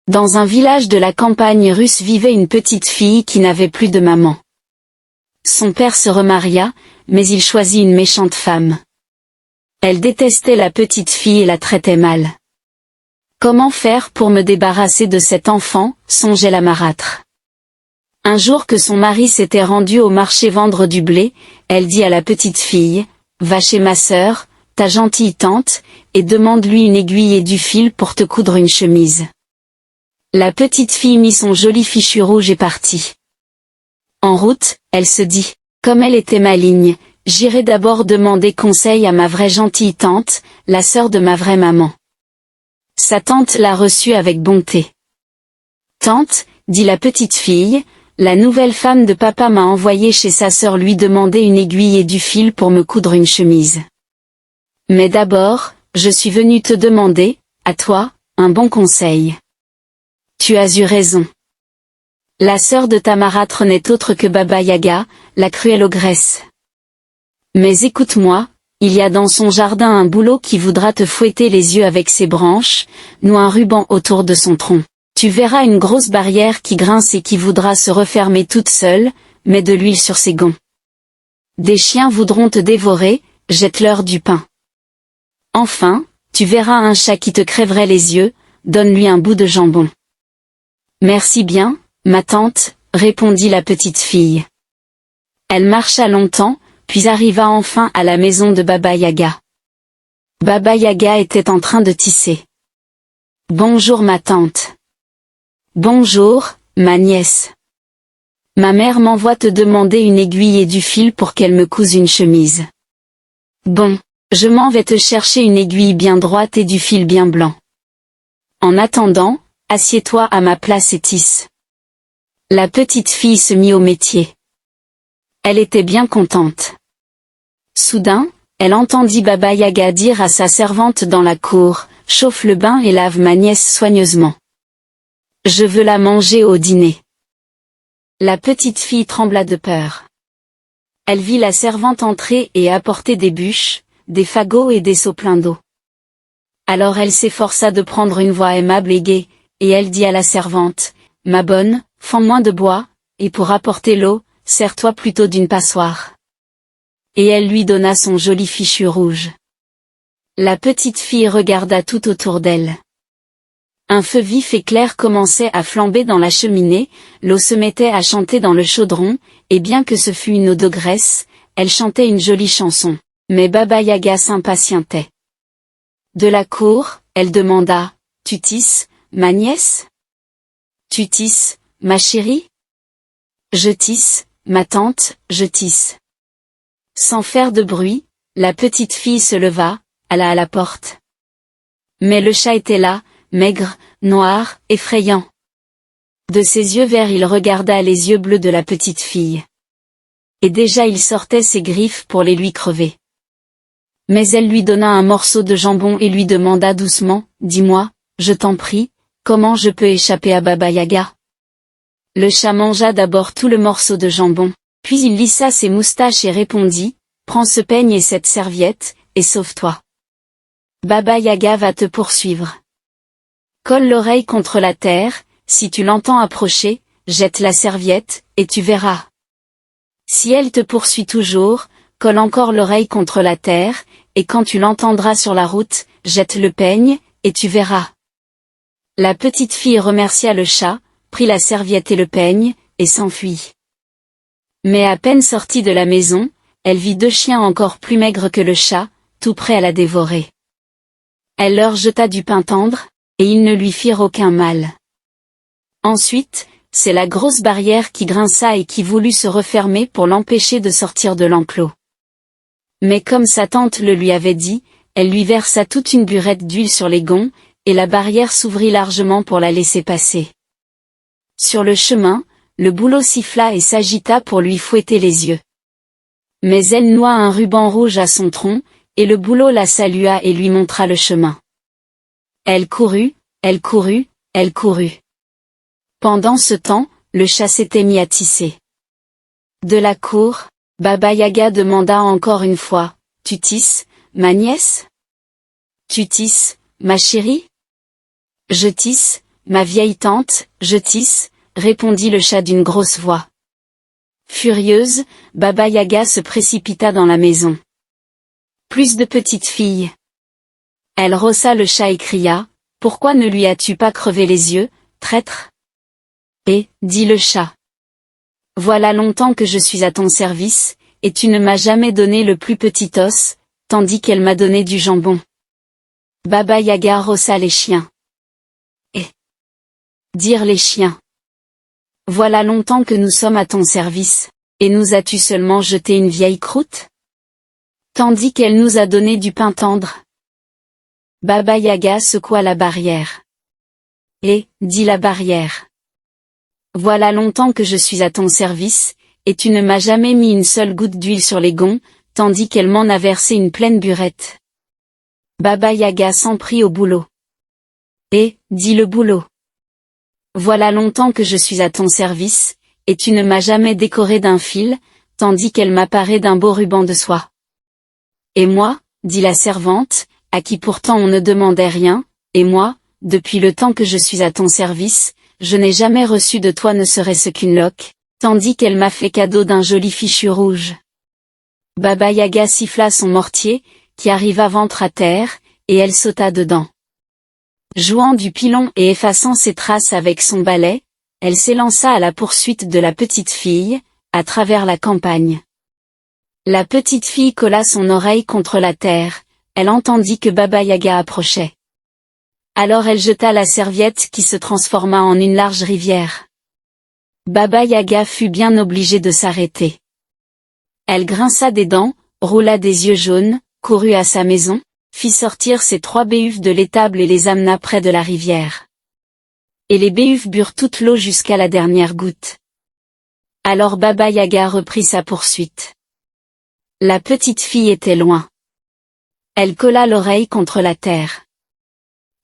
Dans un village de la campagne russe vivait une petite fille qui n'avait plus de maman. Son père se remaria, mais il choisit une méchante femme. Elle détestait la petite fille et la traitait mal. Comment faire pour me débarrasser de cet enfant, songeait la marâtre. Un jour que son mari s'était rendu au marché vendre du blé, elle dit à la petite fille, « Va chez ma sœur, ta gentille tante, et demande-lui une aiguille et du fil pour te coudre une chemise. » La petite fille mit son joli fichu rouge et partit. En route, elle se dit, comme elle était maligne, j'irai d'abord demander conseil à ma vraie gentille tante, la sœur de ma vraie maman. Sa tante la reçut avec bonté. Tante, dit la petite fille, la nouvelle femme de papa m'a envoyé chez sa sœur lui demander une aiguille et du fil pour me coudre une chemise. Mais d'abord, je suis venue te demander, à toi, un bon conseil. Tu as eu raison. La sœur de ta marâtre n'est autre que Baba Yaga, la cruelle ogresse. Mais écoute-moi, il y a dans son jardin un bouleau qui voudra te fouetter les yeux avec ses branches, noue un ruban autour de son tronc. Tu verras une grosse barrière qui grince et qui voudra se refermer toute seule, mets de l'huile sur ses gonds. Des chiens voudront te dévorer, jette-leur du pain. Enfin, tu verras un chat qui te crèverait les yeux, donne-lui un bout de jambon. Merci bien, ma tante, répondit la petite fille. Elle marcha longtemps, puis arriva enfin à la maison de Baba Yaga. Baba Yaga était en train de tisser. Bonjour ma tante. Bonjour, ma nièce. Ma mère m'envoie te demander une aiguille et du fil pour qu'elle me couse une chemise. Bon, je m'en vais te chercher une aiguille bien droite et du fil bien blanc. En attendant, assieds-toi à ma place et tisse. La petite fille se mit au métier. Elle était bien contente. Soudain, elle entendit Baba Yaga dire à sa servante dans la cour, « Chauffe le bain et lave ma nièce soigneusement. Je veux la manger au dîner. » La petite fille trembla de peur. Elle vit la servante entrer et apporter des bûches, des fagots et des seaux pleins d'eau. Alors elle s'efforça de prendre une voix aimable et gaie, et elle dit à la servante, « Ma bonne, fends moins de bois, et pour apporter l'eau, sers-toi plutôt d'une passoire. » Et elle lui donna son joli fichu rouge. La petite fille regarda tout autour d'elle. Un feu vif et clair commençait à flamber dans la cheminée, l'eau se mettait à chanter dans le chaudron, et bien que ce fût une eau de graisse, elle chantait une jolie chanson. Mais Baba Yaga s'impatientait. De la cour, elle demanda, « Tu tisses, ma nièce ? Tu tisses, ma chérie ? » « Je tisse, ma tante, je tisse. » Sans faire de bruit, la petite fille se leva, alla à la porte. Mais le chat était là, maigre, noir, effrayant. De ses yeux verts il regarda les yeux bleus de la petite fille. Et déjà il sortait ses griffes pour les lui crever. Mais elle lui donna un morceau de jambon et lui demanda doucement, « Dis-moi, je t'en prie, comment je peux échapper à Baba Yaga ?» Le chat mangea d'abord tout le morceau de jambon, puis il lissa ses moustaches et répondit, « Prends ce peigne et cette serviette, et sauve-toi. Baba Yaga va te poursuivre. Colle l'oreille contre la terre, si tu l'entends approcher, jette la serviette, et tu verras. Si elle te poursuit toujours, colle encore l'oreille contre la terre, et quand tu l'entendras sur la route, jette le peigne, et tu verras. » La petite fille remercia le chat, prit la serviette et le peigne, et s'enfuit. Mais à peine sortie de la maison, elle vit deux chiens encore plus maigres que le chat, tout prêts à la dévorer. Elle leur jeta du pain tendre, et ils ne lui firent aucun mal. Ensuite, c'est la grosse barrière qui grinça et qui voulut se refermer pour l'empêcher de sortir de l'enclos. Mais comme sa tante le lui avait dit, elle lui versa toute une burette d'huile sur les gonds, et la barrière s'ouvrit largement pour la laisser passer. Sur le chemin, le bouleau siffla et s'agita pour lui fouetter les yeux. Mais elle noua un ruban rouge à son tronc, et le bouleau la salua et lui montra le chemin. Elle courut, elle courut, elle courut. Pendant ce temps, le chat s'était mis à tisser. De la cour, Baba Yaga demanda encore une fois, « Tu tisses, ma nièce ? Tu tisses, ma chérie ? » « Je tisse, ma vieille tante, je tisse, répondit le chat d'une grosse voix. Furieuse, Baba Yaga se précipita dans la maison. Plus de petites filles. Elle rossa le chat et cria, « Pourquoi ne lui as-tu pas crevé les yeux, traître ?» Et, dit le chat. Voilà longtemps que je suis à ton service, et tu ne m'as jamais donné le plus petit os, tandis qu'elle m'a donné du jambon. Baba Yaga rossa les chiens. Et dirent les chiens. Voilà longtemps que nous sommes à ton service, et nous as-tu seulement jeté une vieille croûte? Tandis qu'elle nous a donné du pain tendre. Baba Yaga secoua la barrière. Et, dit la barrière. Voilà longtemps que je suis à ton service, et tu ne m'as jamais mis une seule goutte d'huile sur les gonds, tandis qu'elle m'en a versé une pleine burette. Baba Yaga s'en prit au boulot. Et, dit le boulot. Voilà longtemps que je suis à ton service, et tu ne m'as jamais décoré d'un fil, tandis qu'elle m'a paré d'un beau ruban de soie. Et moi, dit la servante, à qui pourtant on ne demandait rien, et moi, depuis le temps que je suis à ton service, je n'ai jamais reçu de toi ne serait-ce qu'une loque, tandis qu'elle m'a fait cadeau d'un joli fichu rouge. Baba Yaga siffla son mortier, qui arriva ventre à terre, et elle sauta dedans. Jouant du pilon et effaçant ses traces avec son balai, elle s'élança à la poursuite de la petite fille, à travers la campagne. La petite fille colla son oreille contre la terre, elle entendit que Baba Yaga approchait. Alors elle jeta la serviette qui se transforma en une large rivière. Baba Yaga fut bien obligée de s'arrêter. Elle grinça des dents, roula des yeux jaunes, courut à sa maison, fit sortir ses 3 béhuves de l'étable et les amena près de la rivière. Et les béhuves burent toute l'eau jusqu'à la dernière goutte. Alors Baba Yaga reprit sa poursuite. La petite fille était loin. Elle colla l'oreille contre la terre.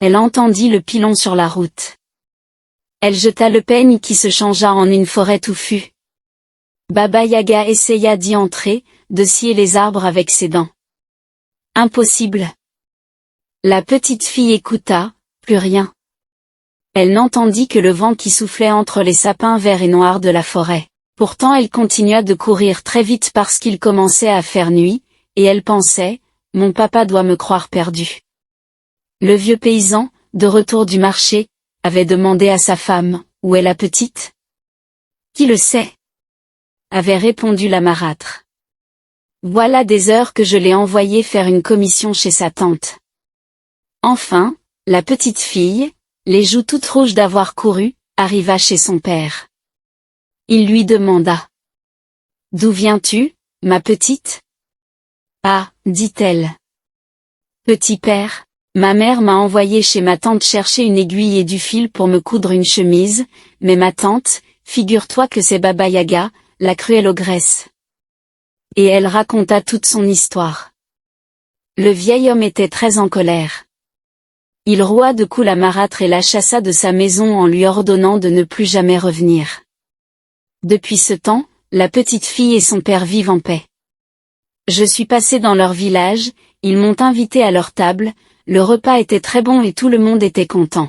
Elle entendit le pilon sur la route. Elle jeta le peigne qui se changea en une forêt touffue. Baba Yaga essaya d'y entrer, de scier les arbres avec ses dents. Impossible. La petite fille écouta, plus rien. Elle n'entendit que le vent qui soufflait entre les sapins verts et noirs de la forêt. Pourtant elle continua de courir très vite parce qu'il commençait à faire nuit, et elle pensait, « Mon papa doit me croire perdue. » Le vieux paysan, de retour du marché, avait demandé à sa femme, « Où est la petite ?»« Qui le sait ?» avait répondu la marâtre. « Voilà des heures que je l'ai envoyée faire une commission chez sa tante. » Enfin, la petite fille, les joues toutes rouges d'avoir couru, arriva chez son père. Il lui demanda. « D'où viens-tu, ma petite ?»« Ah, dit-elle. Petit père, ma mère m'a envoyé chez ma tante chercher une aiguille et du fil pour me coudre une chemise, mais ma tante, figure-toi que c'est Baba Yaga, la cruelle ogresse. » Et elle raconta toute son histoire. Le vieil homme était très en colère. Il roua de coups la marâtre et la chassa de sa maison en lui ordonnant de ne plus jamais revenir. Depuis ce temps, la petite fille et son père vivent en paix. Je suis passé dans leur village, ils m'ont invité à leur table, le repas était très bon et tout le monde était content.